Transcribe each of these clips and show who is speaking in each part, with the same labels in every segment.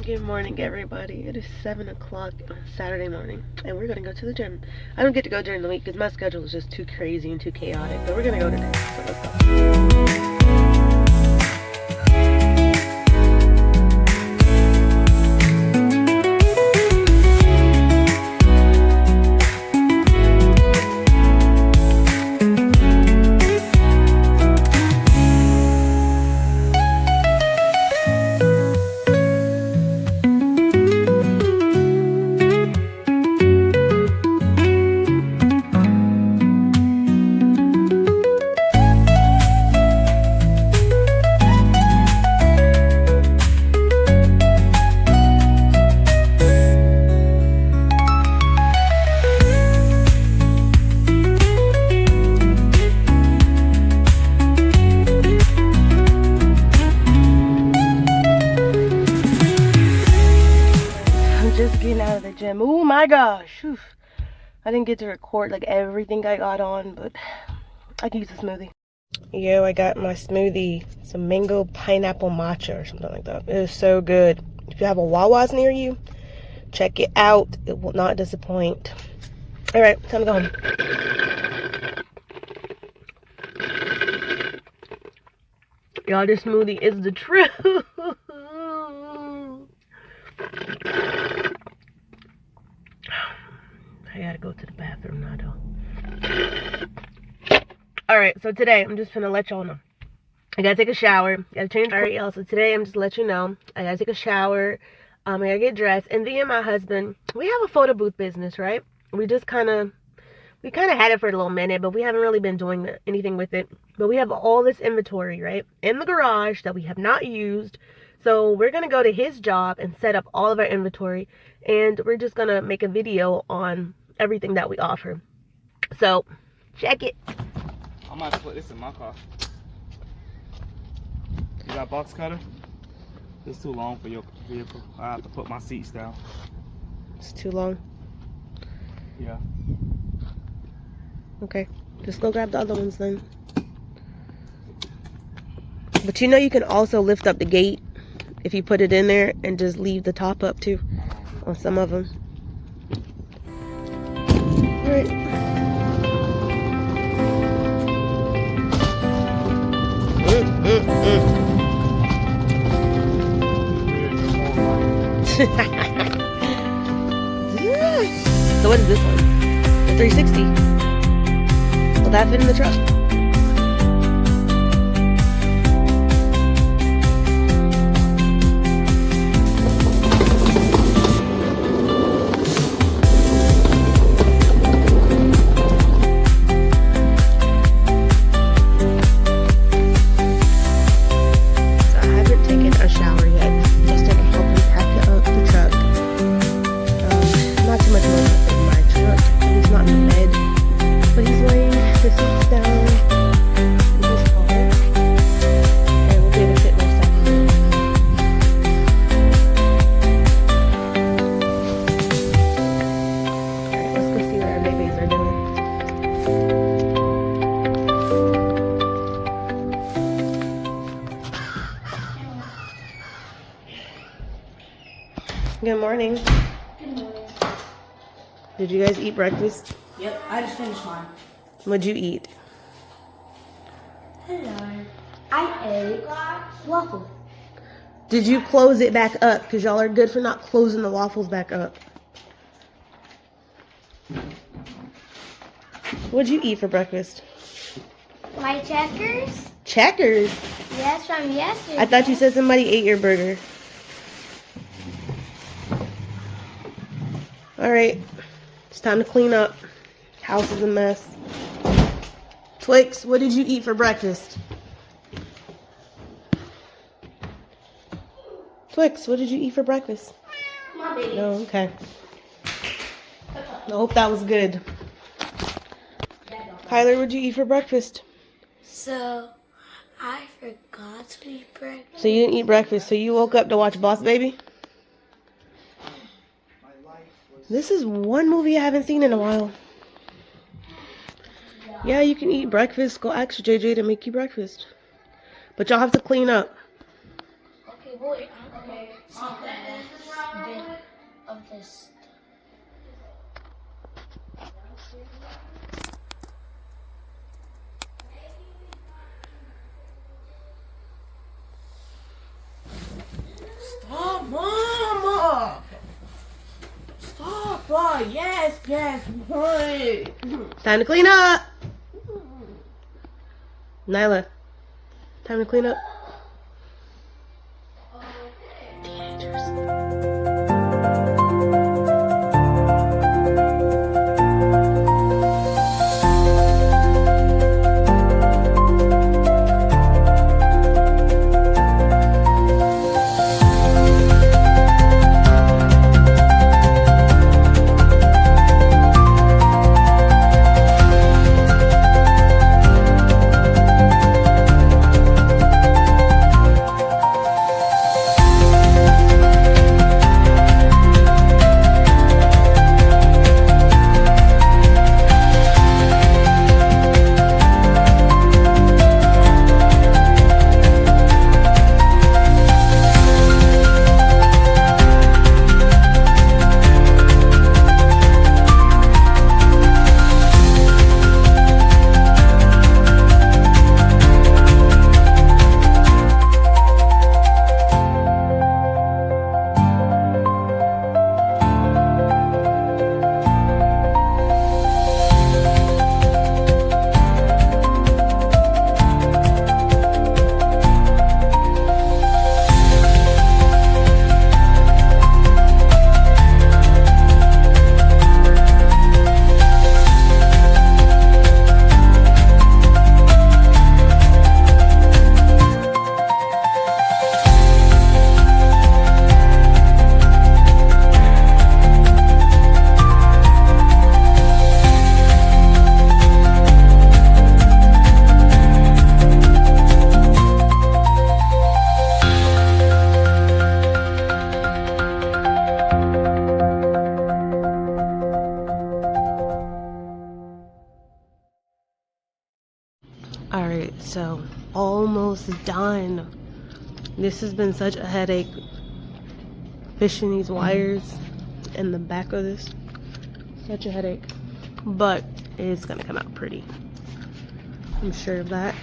Speaker 1: Good morning, everybody. It is 7 o'clock on Saturday morning, and we're gonna go to the gym. I don't get to go during the week because my schedule is just too crazy and too chaotic, but we're gonna go today, so let's go. Just getting out of the gym. Oh my gosh. Whew. I didn't get to record like everything I got on, but I can use a smoothie. Yo, I got my smoothie. It's a mango pineapple matcha or something like that. It is so good. If you have a Wawa's near you, check it out. It will not disappoint. All right, time to go home. Y'all, this smoothie is the truth. I gotta go to the bathroom now, though. Alright, so today, I'm just gonna let y'all know. I gotta take a shower. Gotta change. Alright, y'all, so today, I'm just let you know. I gotta take a shower. I gotta get dressed. And me and my husband, we have a photo booth business, right? We kind of had it for a little minute, but we haven't really been doing anything with it. But we have all this inventory, right? In the garage that we have not used. So we're going to go to his job and set up all of our inventory. And we're just going to make a video on everything that we offer. So, check it.
Speaker 2: I might put this in my car. You got a box cutter? It's too long for your vehicle. I have to put my seats down.
Speaker 1: It's too long?
Speaker 2: Yeah.
Speaker 1: Okay. Just go grab the other ones then. But you know you can also lift up the gate if you put it in there and just leave the top up too on some of them. All right. So what is this one? The 360. Will that fit in the truck? Good morning.
Speaker 3: Good morning.
Speaker 1: Did you guys eat breakfast?
Speaker 3: Yep, I just finished mine.
Speaker 1: What'd you eat?
Speaker 3: Hello. I ate waffles.
Speaker 1: Did you close it back up? Because y'all are good for not closing the waffles back up. What'd you eat for breakfast?
Speaker 4: My checkers?
Speaker 1: Checkers?
Speaker 4: Yes, from yesterday.
Speaker 1: I thought you said somebody ate your burger. Alright, it's time to clean up. House is a mess. Twix, what did you eat for breakfast? Twix, what did you eat for breakfast? No, okay. I hope that was good. Kyler, what'd you eat for breakfast?
Speaker 4: So, I forgot to eat breakfast.
Speaker 1: So you didn't eat breakfast, so you woke up to watch Boss Baby? This is one movie I haven't seen in a while. Yeah, you can eat breakfast. Go ask JJ to make you breakfast. But y'all have to clean up.
Speaker 4: Okay, boy. Okay. of this.
Speaker 5: Stop, Mama! Stop! Oh, yes, boy.
Speaker 1: Time to clean up. Nyla, time to clean up. Alright, so almost done. This has been such a headache. Fishing these wires in the back of this. Such a headache. But it's gonna come out pretty. I'm sure of that.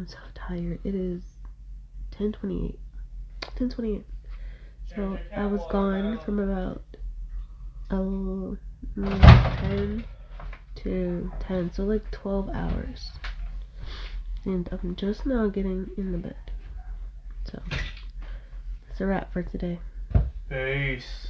Speaker 1: I'm so tired. It is 10:28. 10:28. So I was gone from about 10 to 10, so like 12 hours. And I'm just now getting in the bed. So that's a wrap for today.
Speaker 2: Peace.